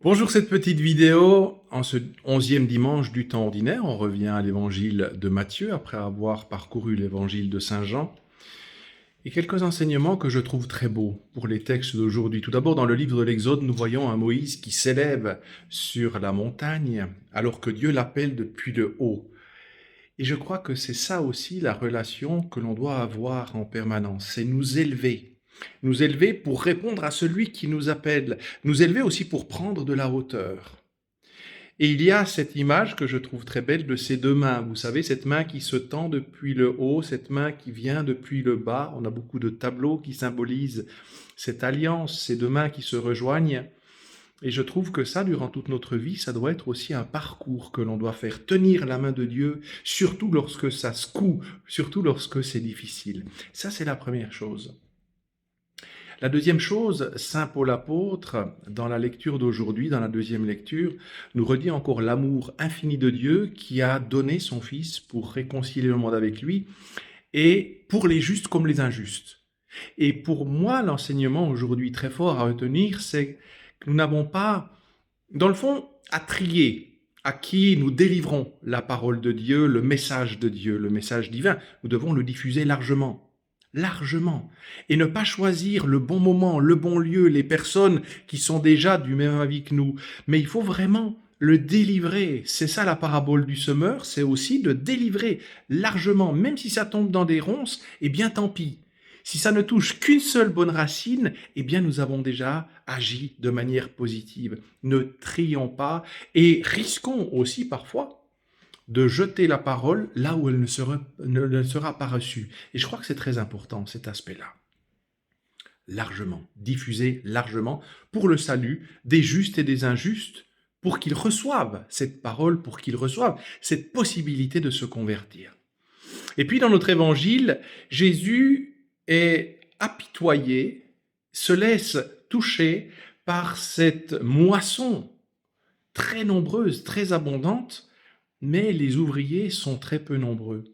Bonjour, cette petite vidéo, en ce 11e dimanche du temps ordinaire, on revient à l'évangile de Matthieu après avoir parcouru l'évangile de Saint Jean, et quelques enseignements que je trouve très beaux pour les textes d'aujourd'hui. Tout d'abord, dans le livre de l'Exode, nous voyons un Moïse qui s'élève sur la montagne alors que Dieu l'appelle depuis le haut. Et je crois que c'est ça aussi la relation que l'on doit avoir en permanence, c'est nous élever. Nous élever pour répondre à celui qui nous appelle, nous élever aussi pour prendre de la hauteur. Et il y a cette image que je trouve très belle de ces deux mains. Vous savez, cette main qui se tend depuis le haut, cette main qui vient depuis le bas. On a beaucoup de tableaux qui symbolisent cette alliance, ces deux mains qui se rejoignent. Et je trouve que ça, durant toute notre vie, ça doit être aussi un parcours que l'on doit faire. Tenir la main de Dieu, surtout lorsque ça secoue, surtout lorsque c'est difficile. Ça, c'est la première chose. La deuxième chose, saint Paul apôtre, dans la lecture d'aujourd'hui, dans la deuxième lecture, nous redit encore l'amour infini de Dieu qui a donné son Fils pour réconcilier le monde avec lui, et pour les justes comme les injustes. Et pour moi, l'enseignement aujourd'hui très fort à retenir, c'est que nous n'avons pas, dans le fond, à trier à qui nous délivrons la parole de Dieu, le message de Dieu, le message divin. Nous devons le diffuser largement. Largement. Et ne pas choisir le bon moment, le bon lieu, les personnes qui sont déjà du même avis que nous. Mais il faut vraiment le délivrer. C'est ça la parabole du semeur, c'est aussi de délivrer largement. Même si ça tombe dans des ronces, eh bien tant pis. Si ça ne touche qu'une seule bonne racine, eh bien nous avons déjà agi de manière positive. Ne trions pas et risquons aussi parfois de jeter la parole là où elle ne sera pas reçue. Et je crois que c'est très important, cet aspect-là. Largement, diffuser largement pour le salut des justes et des injustes, pour qu'ils reçoivent cette parole, pour qu'ils reçoivent cette possibilité de se convertir. Et puis dans notre évangile, Jésus est apitoyé, se laisse toucher par cette moisson très nombreuse, très abondante, mais les ouvriers sont très peu nombreux.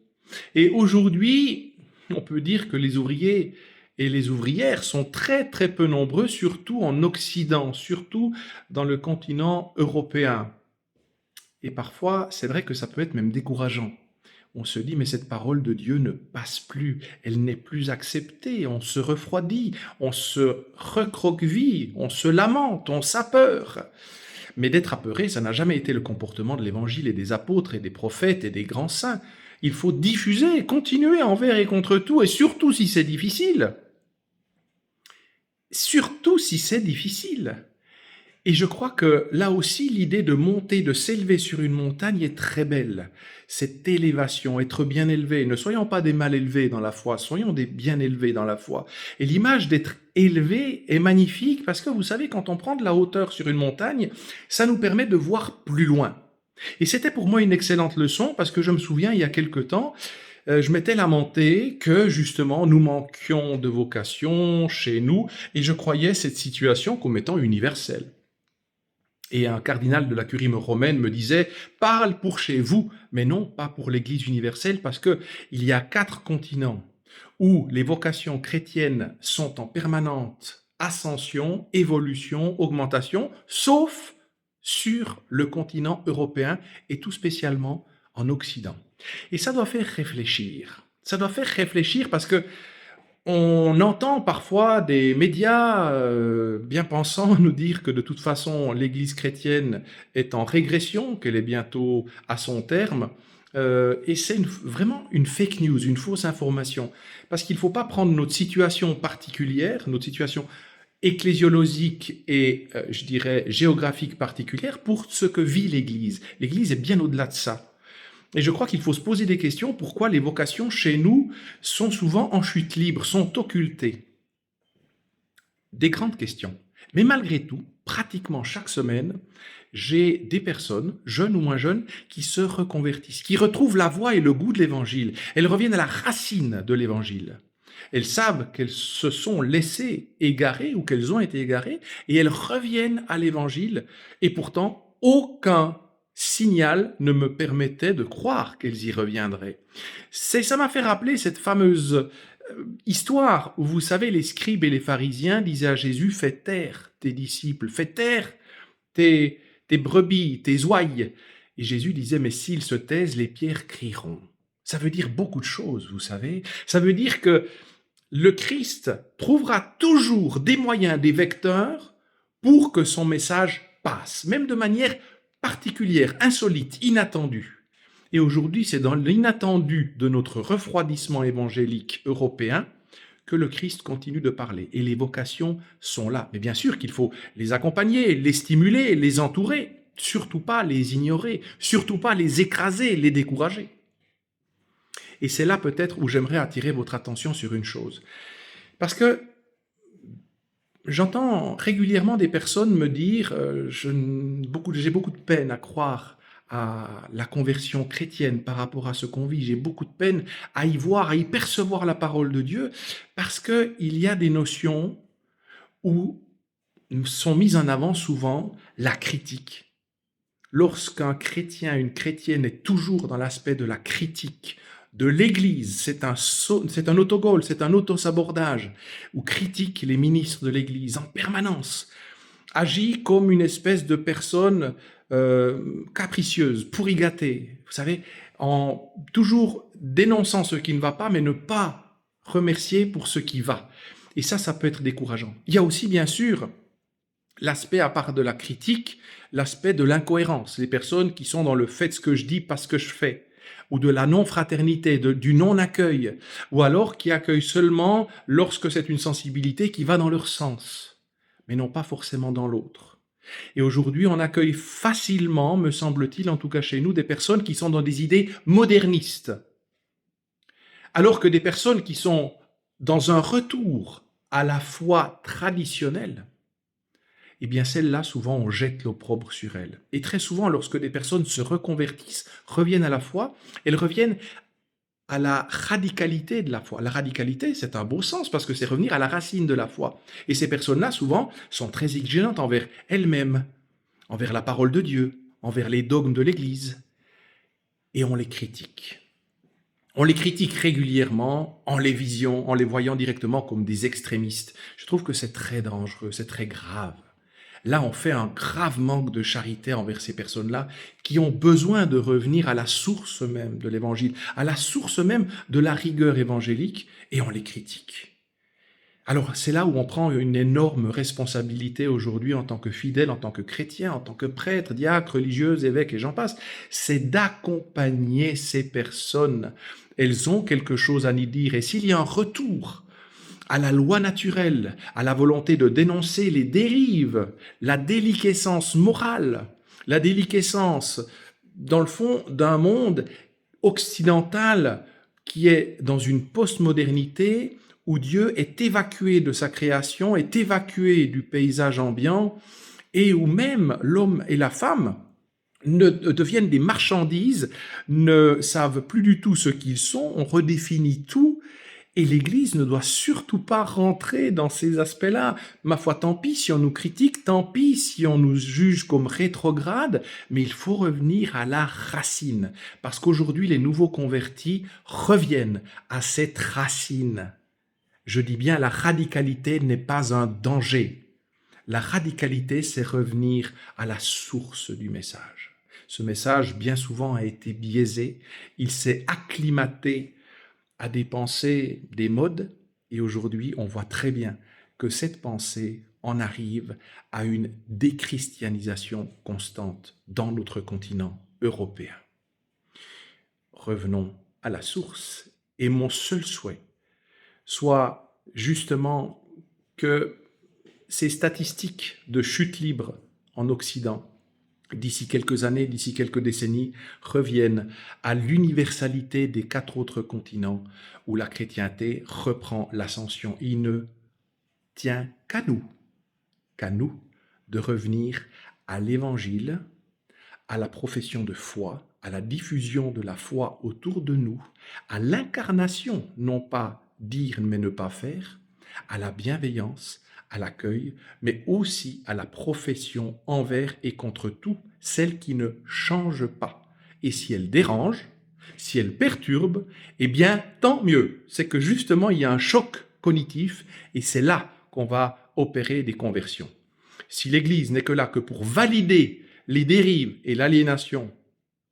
Et aujourd'hui, on peut dire que les ouvriers et les ouvrières sont très très peu nombreux, surtout en Occident, surtout dans le continent européen. Et parfois, c'est vrai que ça peut être même décourageant. On se dit, mais cette parole de Dieu ne passe plus, elle n'est plus acceptée, on se refroidit, on se recroqueville, on se lamente, on s'apeure. Mais d'être apeuré, ça n'a jamais été le comportement de l'Évangile et des apôtres et des prophètes et des grands saints. Il faut diffuser, continuer envers et contre tout, et surtout si c'est difficile. Surtout si c'est difficile. Et je crois que là aussi, l'idée de monter, de s'élever sur une montagne est très belle. Cette élévation, être bien élevé. Ne soyons pas des mal élevés dans la foi, soyons des bien élevés dans la foi. Et l'image d'être élevé est magnifique parce que vous savez, quand on prend de la hauteur sur une montagne, ça nous permet de voir plus loin. Et c'était pour moi une excellente leçon parce que je me souviens, il y a quelque temps, je m'étais lamenté que justement nous manquions de vocation chez nous et je croyais cette situation comme étant universelle. Et un cardinal de la curie romaine me disait « Parle pour chez vous, mais non pas pour l'Église universelle, parce qu'il y a 4 continents où les vocations chrétiennes sont en permanente ascension, évolution, augmentation, sauf sur le continent européen et tout spécialement en Occident. » Et ça doit faire réfléchir. Ça doit faire réfléchir parce que on entend parfois des médias bien pensants nous dire que de toute façon l'Église chrétienne est en régression, qu'elle est bientôt à son terme, et c'est vraiment une fake news, une fausse information. Parce qu'il ne faut pas prendre notre situation particulière, notre situation ecclésiologique et, je dirais, géographique particulière pour ce que vit l'Église. L'Église est bien au-delà de ça. Et je crois qu'il faut se poser des questions pourquoi les vocations chez nous sont souvent en chute libre, sont occultées. Des grandes questions. Mais malgré tout, pratiquement chaque semaine, j'ai des personnes, jeunes ou moins jeunes, qui se reconvertissent, qui retrouvent la voie et le goût de l'Évangile. Elles reviennent à la racine de l'Évangile. Elles savent qu'elles se sont laissées égarer ou qu'elles ont été égarées et elles reviennent à l'Évangile et pourtant aucun signal ne me permettait de croire qu'elles y reviendraient. Ça m'a fait rappeler cette fameuse histoire où, vous savez, les scribes et les pharisiens disaient à Jésus « Fais taire tes disciples, fais taire tes brebis, tes ouailles. Et Jésus disait, mais s'ils se taisent, les pierres crieront. Ça veut dire beaucoup de choses, vous savez. Ça veut dire que le Christ trouvera toujours des moyens, des vecteurs pour que son message passe, même de manière particulière, insolite, inattendue. Et aujourd'hui, c'est dans l'inattendu de notre refroidissement évangélique européen que le Christ continue de parler. Et les vocations sont là. Mais bien sûr qu'il faut les accompagner, les stimuler, les entourer, surtout pas les ignorer, surtout pas les écraser, les décourager. Et c'est là peut-être où j'aimerais attirer votre attention sur une chose. Parce que j'entends régulièrement des personnes me dire j'ai beaucoup de peine à croire à la conversion chrétienne par rapport à ce qu'on vit. J'ai beaucoup de peine à y voir, à y percevoir la parole de Dieu, parce qu'il y a des notions où sont mises en avant souvent la critique. Lorsqu'un chrétien, une chrétienne est toujours dans l'aspect de la critique de l'Église, c'est un autogol, c'est un autosabordage, où critique les ministres de l'Église en permanence, agit comme une espèce de personne capricieuse, pourri gâtée, vous savez, en toujours dénonçant ce qui ne va pas, mais ne pas remercier pour ce qui va. Et ça peut être décourageant. Il y a aussi, bien sûr, l'aspect, à part de la critique, l'aspect de l'incohérence. Les personnes qui sont dans le fait ce que je dis, pas ce que je fais, ou de la non-fraternité, du non-accueil, ou alors qui accueillent seulement lorsque c'est une sensibilité qui va dans leur sens, mais non pas forcément dans l'autre. Et aujourd'hui, on accueille facilement, me semble-t-il, en tout cas chez nous, des personnes qui sont dans des idées modernistes, alors que des personnes qui sont dans un retour à la foi traditionnelle, eh bien celles-là, souvent, on jette l'opprobre sur elles. Et très souvent, lorsque des personnes se reconvertissent, reviennent à la foi, elles reviennent à la radicalité de la foi. La radicalité, c'est un beau sens, parce que c'est revenir à la racine de la foi. Et ces personnes-là, souvent, sont très exigeantes envers elles-mêmes, envers la parole de Dieu, envers les dogmes de l'Église. Et on les critique. On les critique régulièrement en les voyant directement comme des extrémistes. Je trouve que c'est très dangereux, c'est très grave. Là, on fait un grave manque de charité envers ces personnes-là qui ont besoin de revenir à la source même de l'Évangile, à la source même de la rigueur évangélique, et on les critique. Alors, c'est là où on prend une énorme responsabilité aujourd'hui en tant que fidèle, en tant que chrétien, en tant que prêtre, diacre, religieuse, évêque et j'en passe. C'est d'accompagner ces personnes. Elles ont quelque chose à nous dire. Et s'il y a un retour à la loi naturelle, à la volonté de dénoncer les dérives, la déliquescence morale, la déliquescence, dans le fond, d'un monde occidental qui est dans une postmodernité où Dieu est évacué de sa création, est évacué du paysage ambiant, et où même l'homme et la femme ne deviennent des marchandises, ne savent plus du tout ce qu'ils sont, on redéfinit tout. Et l'Église ne doit surtout pas rentrer dans ces aspects-là. Ma foi, tant pis si on nous critique, tant pis si on nous juge comme rétrogrades, mais il faut revenir à la racine. Parce qu'aujourd'hui, les nouveaux convertis reviennent à cette racine. Je dis bien, la radicalité n'est pas un danger. La radicalité, c'est revenir à la source du message. Ce message, bien souvent, a été biaisé. Il s'est acclimaté à des pensées, des modes, et aujourd'hui, on voit très bien que cette pensée en arrive à une déchristianisation constante dans notre continent européen. Revenons à la source, et mon seul souhait soit justement que ces statistiques de chute libre en Occident, d'ici quelques années, d'ici quelques décennies, reviennent à l'universalité des 4 autres continents où la chrétienté reprend l'ascension. Il ne tient qu'à nous, de revenir à l'Évangile, à la profession de foi, à la diffusion de la foi autour de nous, à l'incarnation, non pas dire mais ne pas faire, à la bienveillance, à l'accueil, mais aussi à la profession envers et contre tout, celle qui ne change pas. Et si elle dérange, si elle perturbe, eh bien, tant mieux. C'est que justement, il y a un choc cognitif et c'est là qu'on va opérer des conversions. Si l'Église n'est que là que pour valider les dérives et l'aliénation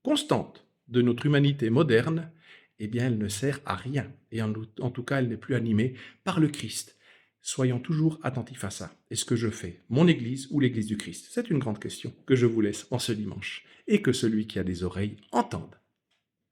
constante de notre humanité moderne, eh bien elle ne sert à rien. Et en tout cas, elle n'est plus animée par le Christ. Soyons toujours attentifs à ça. Est-ce que je fais mon Église ou l'Église du Christ? C'est une grande question que je vous laisse en ce dimanche. Et que celui qui a des oreilles entende.